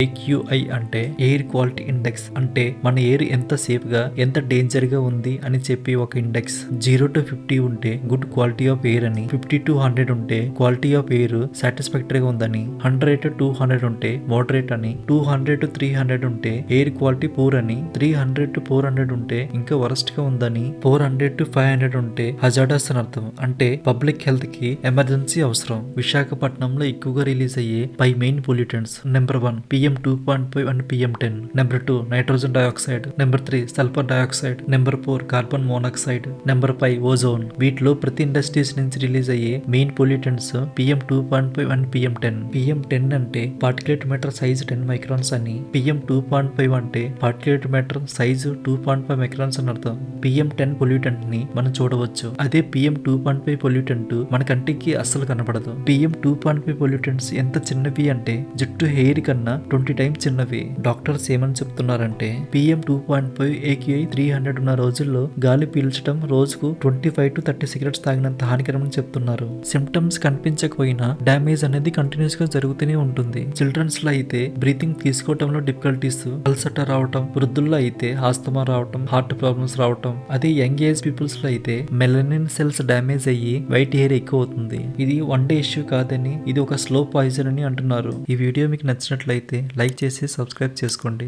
AQI అంటే air quality index. అంటే మన ఎయిర్ ఎంత సేఫ్ గా ఎంత డేంజర్ గా ఉంది అని చెప్పి ఒక ఇండెక్స్. 0 to 50 ఉంటే గుడ్ క్వాలిటీ ఆఫ్ ఎయిర్ అని, 50 to 100 ఉంటే క్వాలిటీ ఆఫ్ ఎయిర్ సాటిస్ఫాక్టరీగా ఉందని, 100 to 200 ఉంటే మోడరేట్ అని, 200 to 300 ఉంటే ఎయిర్ క్వాలిటీ పూర్ అని, 300 to 400 ఉంటే ఇంకా వరస్ట్ గా ఉందని, 400 to 500 ఉంటే హజార్డస్ అని అర్థం. అంటే పబ్లిక్ హెల్త్ కి ఎమర్జెన్సీ అవసరం. విశాఖపట్నంలో ఎక్కువగా రిలీజ్ అయ్యే 5 main pollutants. Number 1 PM 2.5 and PM 10. Number 2 nitrogen dioxide. Number 3 sulphur dioxide. Number 4 carbon monoxide. Number 5 ozone. వీటిలో ప్రతి ఇండస్ట్రీస్ నుంచి రిలీజ్ అయ్యే main pollutants PM 2.5 and PM 10. PM 10 అంటే పార్టిక్యులేట్ మ్యాటర్ సైజ్ 10 మైక్రాన్స్ అని, PM 2.5 అంటే particulate matter size 2.5 microns అని అర్థం. PM 10 pollutant ని మనం చూడవచ్చు. అదే PM 2.5 పొల్యూటెంట్ మన కంటికి అస్సలు కనపడదు. PM 2.5 పొల్యూటెంట్స్ ఎంత చిన్నవి అంటే జుట్టు హెయిర్ కన్నా 20 టైమ్స్ చిన్నవి. డాక్టర్స్ ఏమని చెప్తున్నారంటే PM 2.5 AQI 300 ఉన్న రోజుల్లో గాలి పీల్చడం రోజుకు 25 to 30 సిగరెట్స్ తాగినంత హానికరమని చెప్తున్నారు. సిమ్టమ్స్ కనిపించకపోయినా డ్యామేజ్ అనేది కంటిన్యూస్ గా జరుగుతూనే ఉంటుంది. చిల్డ్రన్స్ లో అయితే బ్రీతింగ్ తీసుకోవడంలో డిఫికల్టీస్, అల్సట రావటం, వృద్ధుల్లో అయితే ఆస్తమా రావటం, హార్ట్ ప్రాబ్లమ్స్ రావటం. అదే యంగ్ ఏజ్ పీపుల్స్ లో అయితే మెలనిన్ సెల్స్ డ్యామేజ్ అయ్యి వైట్ హెయిర్ ఎక్కువ అవుతుంది. ఇది వన్ డే ఇష్యూ కాదని, ఇది ఒక స్లో పాయిజన్ అని అంటున్నారు. ఈ వీడియో మీకు నచ్చినట్లయితే లైక్ చేసి సబ్స్క్రైబ్ చేసుకోండి.